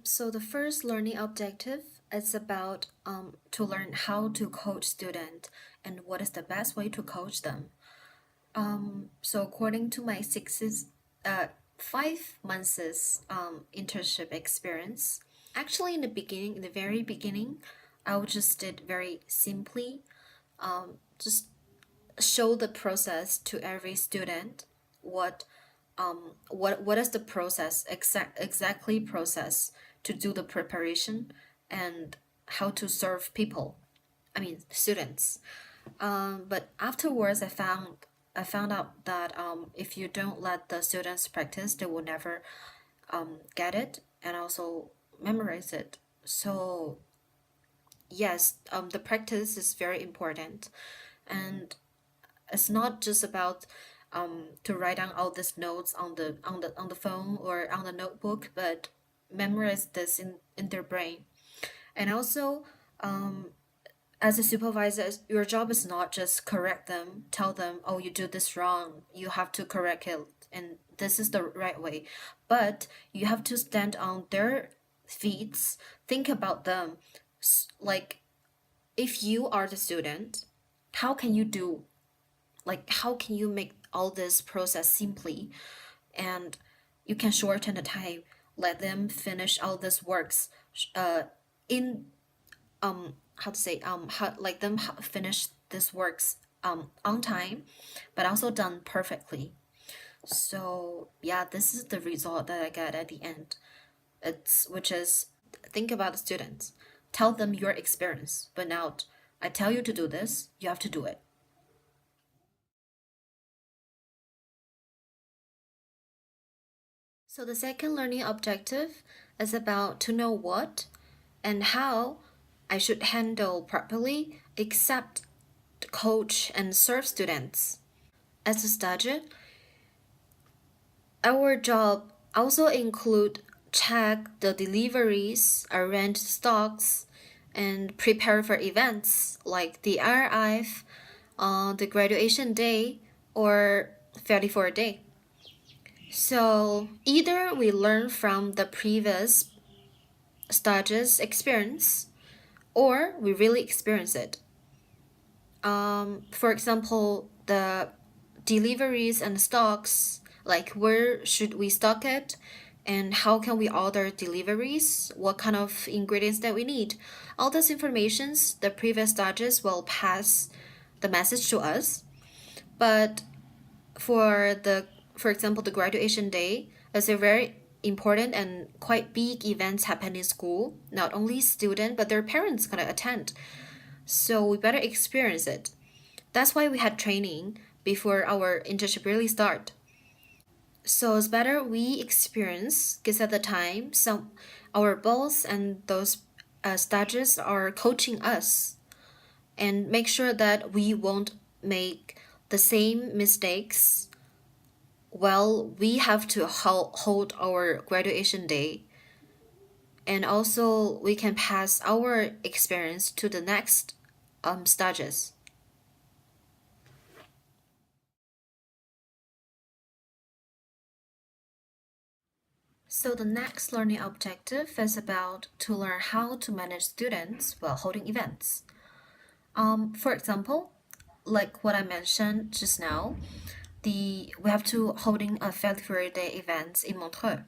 So the first learning objective is about to learn how to coach student and what is the best way to coach them. So according to my 5 months internship experience, actually in the very beginning, I would just did very simply, just show the process to every student what what is the process exactly process to do the preparation and how to serve people, I mean students. But afterwards I found out that if you don't let the students practice, they will never get it and also memorize it. So yes, the practice is very important, and it's not just about to write down all these notes on the phone or on the notebook, but memorize this in their brain. And also, as a supervisor, your job is not just correct them, tell them, oh, you do this wrong, you have to correct it, and this is the right way. But you have to stand on their feet, think about them. Like, if you are the student, how can you do, like, how can you make all this process simply, and you can shorten the time, let them finish all these works in how to say how like them finish this works on time, but also done perfectly. So yeah, this is the result that I get at the end. It's which is, think about the students, tell them your experience, but now I tell you to do this, you have to do it. So the second learning objective is about to know what and how I should handle properly, accept, coach, and serve students. As a student, our job also include check the deliveries, arrange stocks, and prepare for events like the RIF, the graduation day, or 34 day. So either we learn from the previous stages experience or we really experience it. For example, the deliveries and stocks, like where should we stock it and how can we order deliveries, what kind of ingredients that we need. All those informations, the previous stages will pass the message to us. But for example, the graduation day is a very important and quite big events happen in school. Not only student but their parents gonna attend, so we better experience it. That's why we had training before our internship really start. So it's better we experience, because at the time some our boss and those stages are coaching us and make sure that we won't make the same mistakes. Well, we have to hold our graduation day, and also we can pass our experience to the next stages. So the next learning objective is about to learn how to manage students while holding events. For example, like what I mentioned just now, we have to holding a February Day event in Montreux.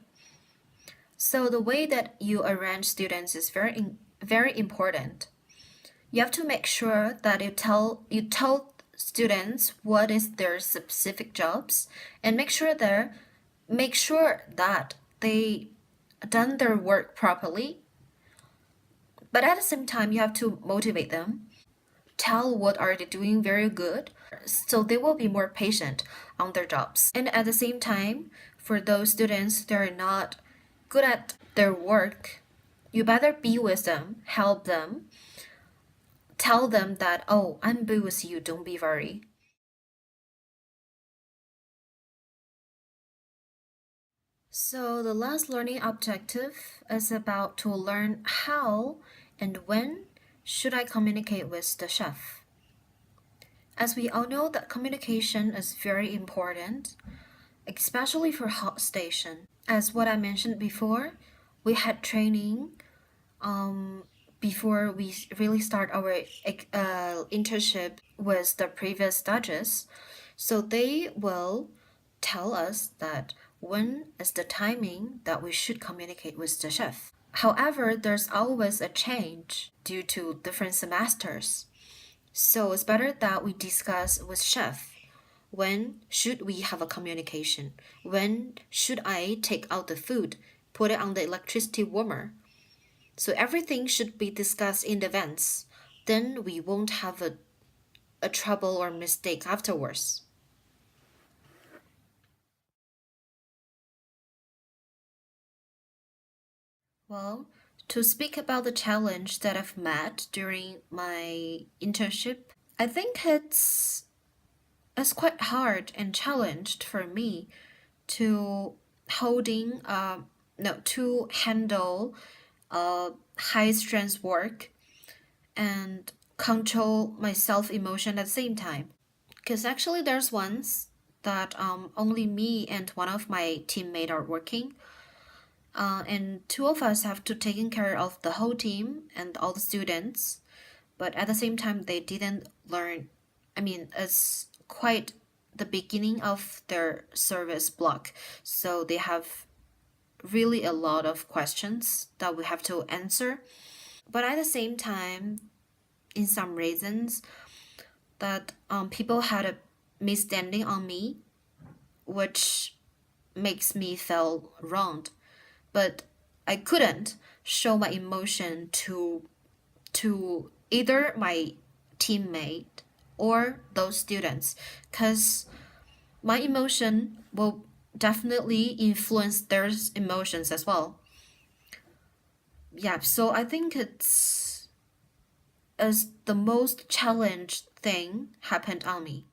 So the way that you arrange students is very important. You have to make sure that you tell students what is their specific jobs, and make sure that they done their work properly. But at the same time, you have to motivate them, tell what are they doing very good, so they will be more patient on their jobs. And at the same time, for those students that are not good at their work, you better be with them, help them, tell them that, oh, I'm be with you, don't be worried. So the last learning objective is about to learn how and when should I communicate with the chef. As we all know that communication is very important, especially for hot station. As what I mentioned before, we had training um, before we really start our internship with the previous stages. So they will tell us that when is the timing that we should communicate with the chef. However, there's always a change due to different semesters. So it's better that we discuss with chef. When should we have a communication? When should I take out the food, put it on the electricity warmer? So everything should be discussed in advance. Then we won't have a trouble or mistake afterwards. Well, to speak about the challenge that I've met during my internship, I think it's quite hard and challenged for me to holding no to handle high stress work and control my self emotion at the same time. Because actually, there's once that only me and one of my teammate are working, and two of us have to taking care of the whole team and all the students. But at the same time, they didn't learn. I mean, it's quite the beginning of their service block, so they have really a lot of questions that we have to answer. But at the same time, in some reasons, that people had a misstanding on me, which makes me feel wronged. But I couldn't show my emotion to either my teammate or those students, because my emotion will definitely influence their emotions as well. Yeah, so I think it's as the most challenged thing happened on me.